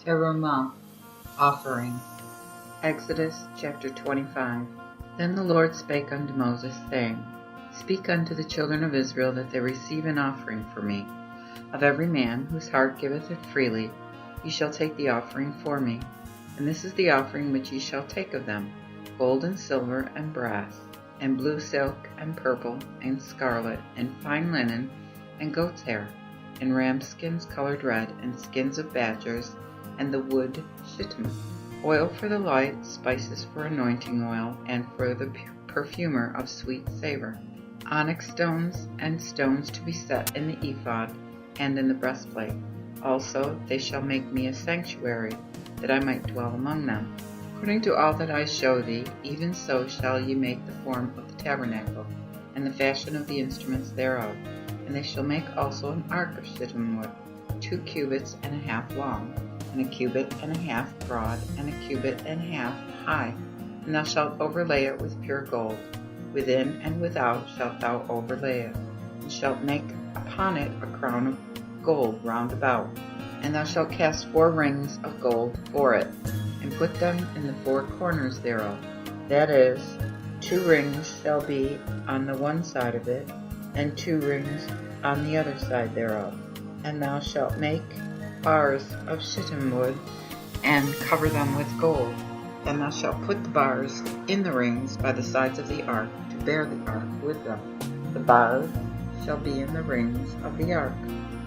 Terumah, offering. Exodus chapter 25. Then the Lord spake unto Moses, saying, Speak unto the children of Israel that they receive an offering for me. Of every man whose heart giveth it freely, ye shall take the offering for me. And this is the offering which ye shall take of them: gold and silver and brass, and blue silk and purple and scarlet, and fine linen, and goat's hair, and ram skins colored red, and skins of badgers, and the wood shittim, oil for the light, spices for anointing oil, and for the perfumer of sweet savor, onyx stones, and stones to be set in the ephod and in the breastplate. Also they shall make me a sanctuary, that I might dwell among them. According to all that I show thee, even so shall ye make the form of the tabernacle, and the fashion of the instruments thereof. And they shall make also an ark of shittim wood, 2 cubits and a half long, and a cubit and a half broad, and a cubit and a half high. And thou shalt overlay it with pure gold. Within and without shalt thou overlay it, and shalt make upon it a crown of gold round about. And thou shalt cast 4 rings of gold for it, and put them in the 4 corners thereof. That is, 2 rings shall be on the one side of it, and 2 rings on the other side thereof. And thou shalt make bars of shittim wood, and cover them with gold. And thou shalt put the bars in the rings by the sides of the ark, to bear the ark with them. The bars shall be in the rings of the ark,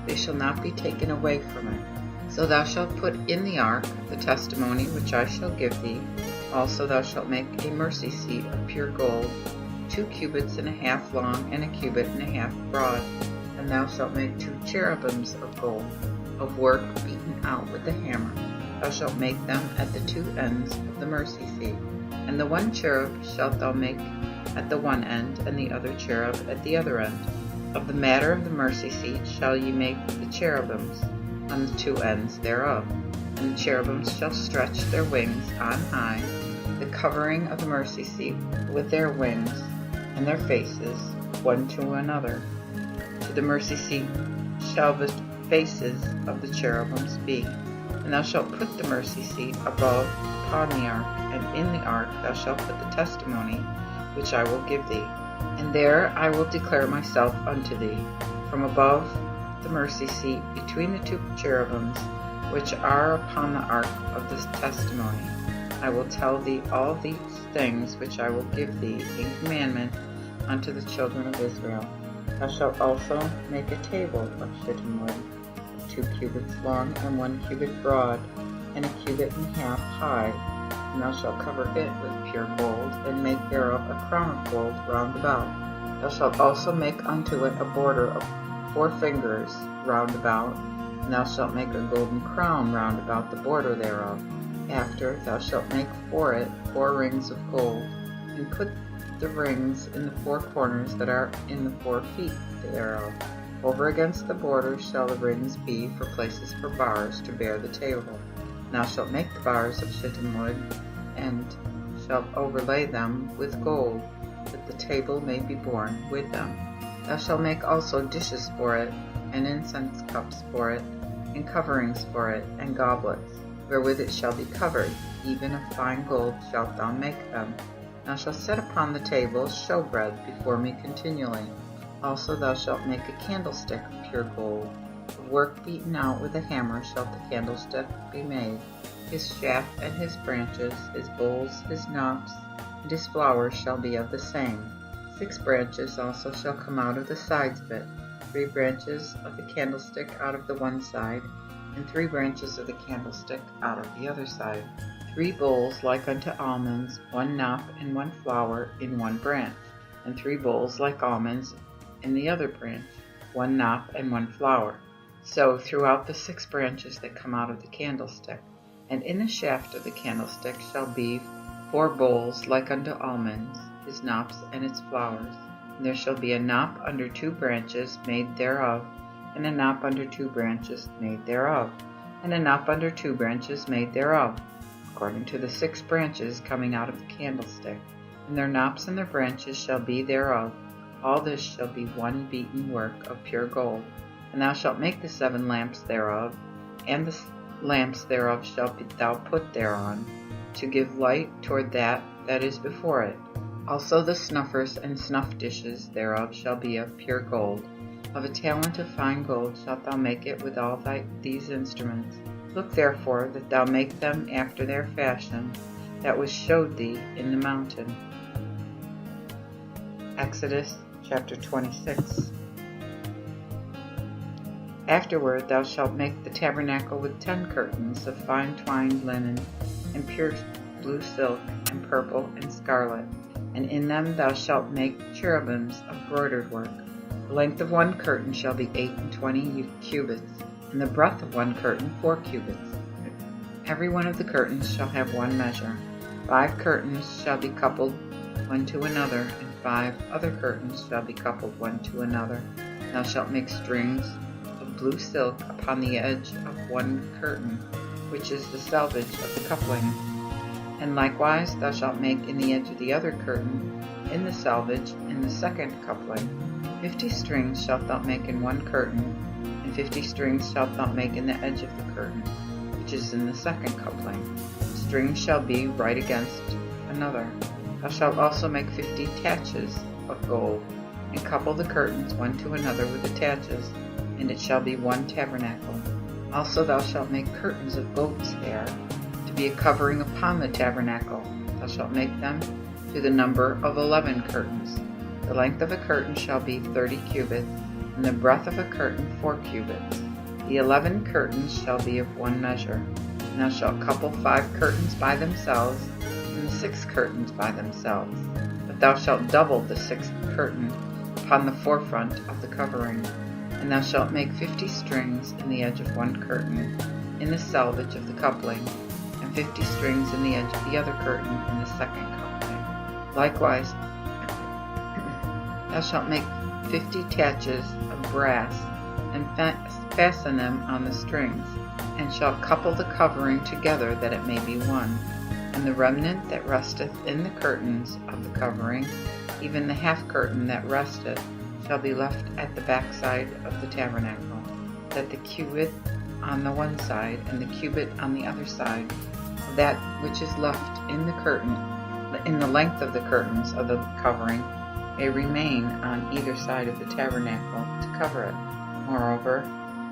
they shall not be taken away from it. So thou shalt put in the ark the testimony which I shall give thee. Also thou shalt make a mercy seat of pure gold, 2 cubits and a half long, and a cubit and a half broad. And thou shalt make 2 cherubims of gold, of work beaten out with the hammer. Thou shalt make them at the 2 ends of the mercy seat. And the one cherub shalt thou make at the one end, and the other cherub at the other end. Of the matter of the mercy seat shall ye make the cherubims on the 2 ends thereof. And the cherubims shall stretch their wings on high, the covering of the mercy seat with their wings, and their faces one to another. To the mercy seat shall the faces of the cherubims be. And thou shalt put the mercy seat above upon the ark, and in the ark thou shalt put the testimony which I will give thee. And there I will declare myself unto thee, from above the mercy seat between the 2 cherubims which are upon the ark of this testimony. I will tell thee all these things which I will give thee in commandment unto the children of Israel. Thou shalt also make a table of shittim wood, 2 cubits long and 1 cubit broad, and a cubit and a half high. And thou shalt cover it with pure gold, and make thereof a crown of gold round about. Thou shalt also make unto it a border of 4 fingers round about, and thou shalt make a golden crown round about the border thereof. After thou shalt make for it 4 rings of gold, and put the rings in the 4 corners that are in the 4 feet thereof. Over against the border shall the rings be for places for bars to bear the table. And thou shalt make the bars of shittim wood, and shalt overlay them with gold, that the table may be borne with them. Thou shalt make also dishes for it, and incense cups for it, and coverings for it, and goblets, wherewith it shall be covered. Even of fine gold shalt thou make them. Thou shalt set upon the table showbread before me continually. Also thou shalt make a candlestick of pure gold. Of work beaten out with a hammer shalt the candlestick be made. His shaft and his branches, his bowls, his knops, and his flowers shall be of the same. 6 branches also shall come out of the sides of it, 3 branches of the candlestick out of the one side, and 3 branches of the candlestick out of the other side. 3 bowls like unto almonds, 1 knop and 1 flower in 1 branch, and 3 bowls like almonds in the other branch, 1 knop and 1 flower. So throughout the 6 branches that come out of the candlestick. And in the shaft of the candlestick shall be 4 bowls like unto almonds, his knops and its flowers. And there shall be a knop under 2 branches made thereof, and a knop under 2 branches made thereof, and a knop under 2 branches made thereof, according to the 6 branches coming out of the candlestick. And their knops and their branches shall be thereof. All this shall be 1 beaten work of pure gold. And thou shalt make the 7 lamps thereof, and the lamps thereof shalt thou put thereon, to give light toward that is before it. Also the snuffers and snuff dishes thereof shall be of pure gold. Of a talent of fine gold shalt thou make it with all these instruments. Look therefore that thou make them after their fashion, that was showed thee in the mountain. Exodus chapter 26. Afterward thou shalt make the tabernacle with 10 curtains of fine twined linen, and pure blue silk, and purple, and scarlet, and in them thou shalt make cherubims of broidered work. The length of one curtain shall be 28 cubits, and the breadth of one curtain 4 cubits. Every one of the curtains shall have one measure. 5 curtains shall be coupled one to another, and 5 other curtains shall be coupled one to another. Thou shalt make strings of blue silk upon the edge of one curtain, which is the selvage of the coupling. And likewise thou shalt make in the edge of the other curtain, in the selvage, in the second coupling. 50 strings shalt thou make in one curtain, and 50 strings shalt thou make in the edge of the curtain, which is in the second coupling. Strings shall be right against another. Thou shalt also make 50 taches of gold, and couple the curtains one to another with the taches, and it shall be one tabernacle. Also thou shalt make curtains of goat's hair, to be a covering upon the tabernacle. Thou shalt make them to the number of 11 curtains. The length of a curtain shall be 30 cubits, and the breadth of a curtain 4 cubits. The 11 curtains shall be of one measure. And thou shalt couple 5 curtains by themselves, and the 6 curtains by themselves. But thou shalt double the 6th curtain upon the forefront of the covering. And thou shalt make 50 strings in the edge of one curtain, in the selvage of the coupling, and 50 strings in the edge of the other curtain in the second coupling. Likewise, thou shalt make 50 taches of brass, and fasten them on the strings, and shalt couple the covering together that it may be one. And the remnant that resteth in the curtains of the covering, even the half curtain that resteth, shall be left at the backside of the tabernacle, that the cubit on the one side and the cubit on the other side of that which is left in the curtain, in the length of the curtains of the covering, may remain on either side of the tabernacle to cover it. Moreover,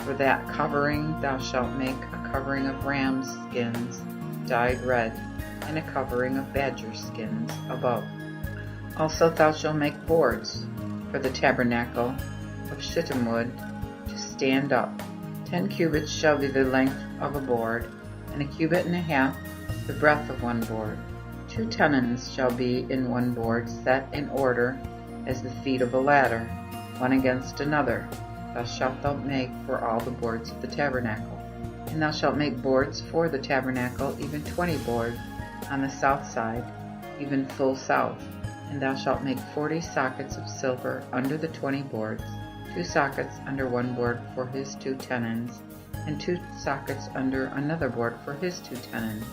for that covering thou shalt make a covering of rams' skins dyed red, and a covering of badger skins above. Also thou shalt make boards for the tabernacle of shittim wood to stand up. 10 cubits shall be the length of a board, and a cubit and a half the breadth of one board. 2 tenons shall be in one board, set in order as the feet of a ladder, one against another. Thus shalt thou make for all the boards of the tabernacle. And thou shalt make boards for the tabernacle, even 20 boards on the south side, even full south. And thou shalt make 40 sockets of silver under the 20 boards, 2 sockets under one board for his 2 tenons, and 2 sockets under another board for his 2 tenons.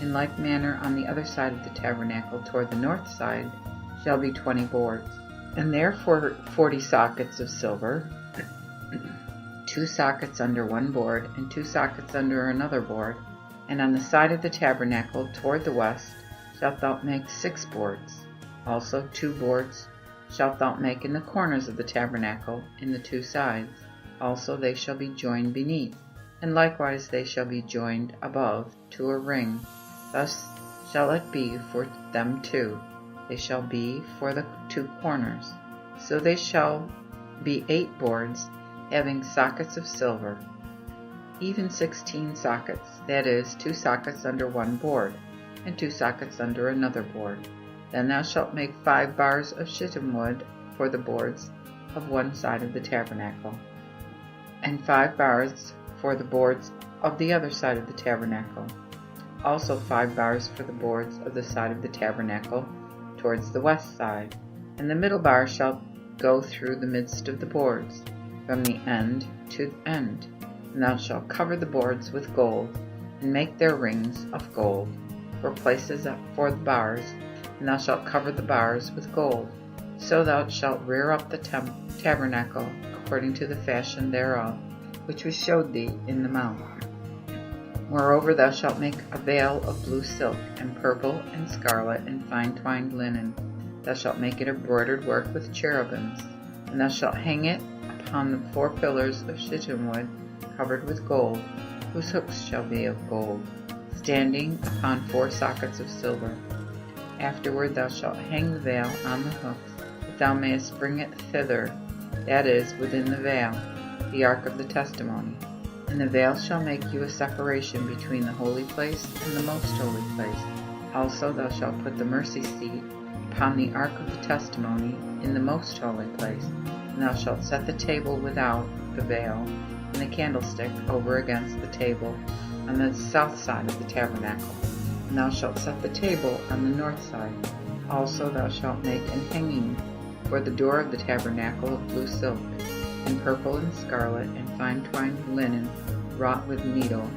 In like manner on the other side of the tabernacle toward the north side shall be 20 boards. And therefore 40 sockets of silver, 2 sockets under one board, and 2 sockets under another board. And on the side of the tabernacle toward the west shalt thou make 6 boards. Also 2 boards shalt thou make in the corners of the tabernacle in the 2 sides. Also they shall be joined beneath, and likewise they shall be joined above to a ring. Thus shall it be for them 2. They shall be for the 2 corners. So they shall be 8 boards, having sockets of silver, even 16 sockets, that is, 2 sockets under one board, and 2 sockets under another board. Then thou shalt make 5 bars of shittim wood for the boards of one side of the tabernacle, and 5 bars for the boards of the other side of the tabernacle. Also 5 bars for the boards of the side of the tabernacle towards the west side. And the middle bar shall go through the midst of the boards, from the end to end. And thou shalt cover the boards with gold, and make their rings of gold for places for the bars, and thou shalt cover the bars with gold. So thou shalt rear up the tabernacle according to the fashion thereof, which was showed thee in the mount. Moreover, thou shalt make a veil of blue silk, and purple, and scarlet, and fine twined linen. Thou shalt make it of broidered work with cherubims, and thou shalt hang it upon the 4 pillars of shittim wood, covered with gold, whose hooks shall be of gold, standing upon 4 sockets of silver. Afterward thou shalt hang the veil on the hooks, that thou mayest bring it thither, that is, within the veil, the ark of the testimony. And the veil shall make you a separation between the holy place and the most holy place. Also thou shalt put the mercy seat upon the ark of the testimony in the most holy place. And thou shalt set the table without the veil, and the candlestick over against the table, on the south side of the tabernacle. And thou shalt set the table on the north side. Also thou shalt make an hanging for the door of the tabernacle of blue silk, and purple, and scarlet, and fine twined linen wrought with needle.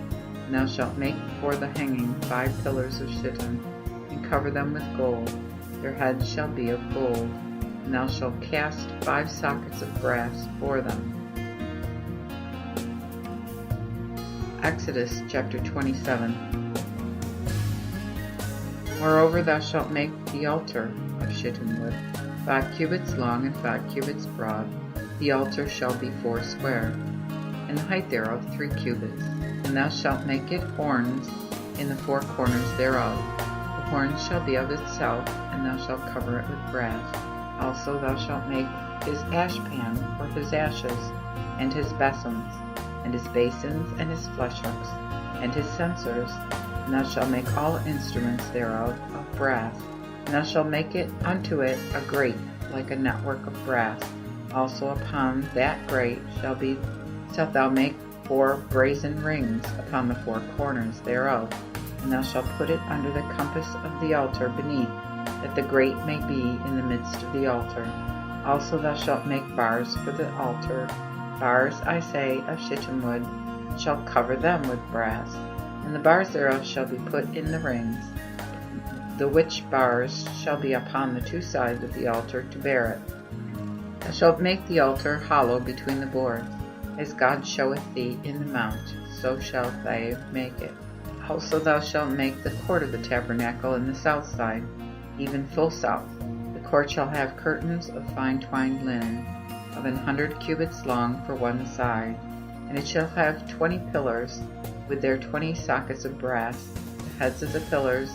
And thou shalt make for the hanging 5 pillars of shittim, and cover them with gold. Their heads shall be of gold. And thou shalt cast 5 sockets of brass for them. Exodus chapter 27. Moreover, thou shalt make the altar of shittim wood, 5 cubits long and 5 cubits broad. The altar shall be 4 square, and the height thereof 3 cubits. And thou shalt make it horns in the 4 corners thereof. The horns shall be of itself, and thou shalt cover it with brass. Also thou shalt make his ashpan for his ashes, and his besoms, and his basins, and his flesh hooks, and his censers. And thou shalt make all instruments thereof of brass. And thou shalt make it unto it a grate like a network of brass. Also upon that grate shalt thou make 4 brazen rings upon the 4 corners thereof. And thou shalt put it under the compass of the altar beneath, that the grate may be in the midst of the altar. Also thou shalt make bars for the altar, bars, I say, of shittim wood, and shalt cover them with brass. And the bars thereof shall be put in the rings, the which bars shall be upon the 2 sides of the altar to bear it. Thou shalt make the altar hollow between the boards, as God showeth thee in the mount, so shalt thou make it. Also thou shalt make the court of the tabernacle in the south side, even full south. The court shall have curtains of fine twined linen, of 100 cubits long for one side, and it shall have 20 pillars, with their 20 sockets of brass. The heads of the pillars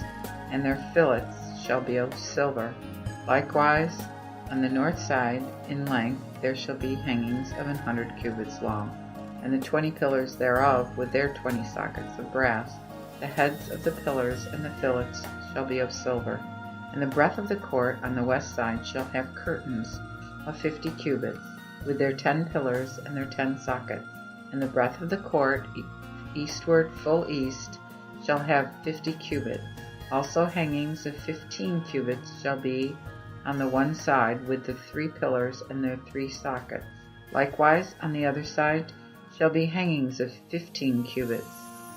and their fillets shall be of silver. Likewise, on the north side, in length, there shall be hangings of 100 cubits long, and the 20 pillars thereof with their 20 sockets of brass. The heads of the pillars and the fillets shall be of silver. And the breadth of the court on the west side shall have curtains of 50 cubits, with their 10 pillars and their 10 sockets. And the breadth of the court eastward full east shall have 50 cubits. Also hangings of 15 cubits shall be on the one side with the 3 pillars and their 3 sockets. Likewise on the other side shall be hangings of 15 cubits,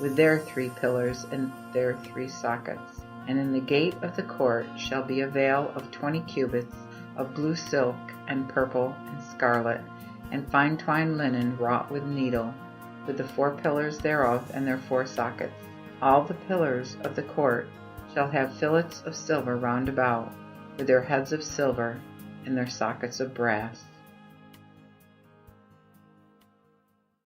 with their 3 pillars and their 3 sockets. And in the gate of the court shall be a veil of 20 cubits of blue silk, and purple, and scarlet, and fine twined linen wrought with needle, with the 4 pillars thereof and their 4 sockets. All the pillars of the court shall have fillets of silver round about, with their heads of silver, and their sockets of brass.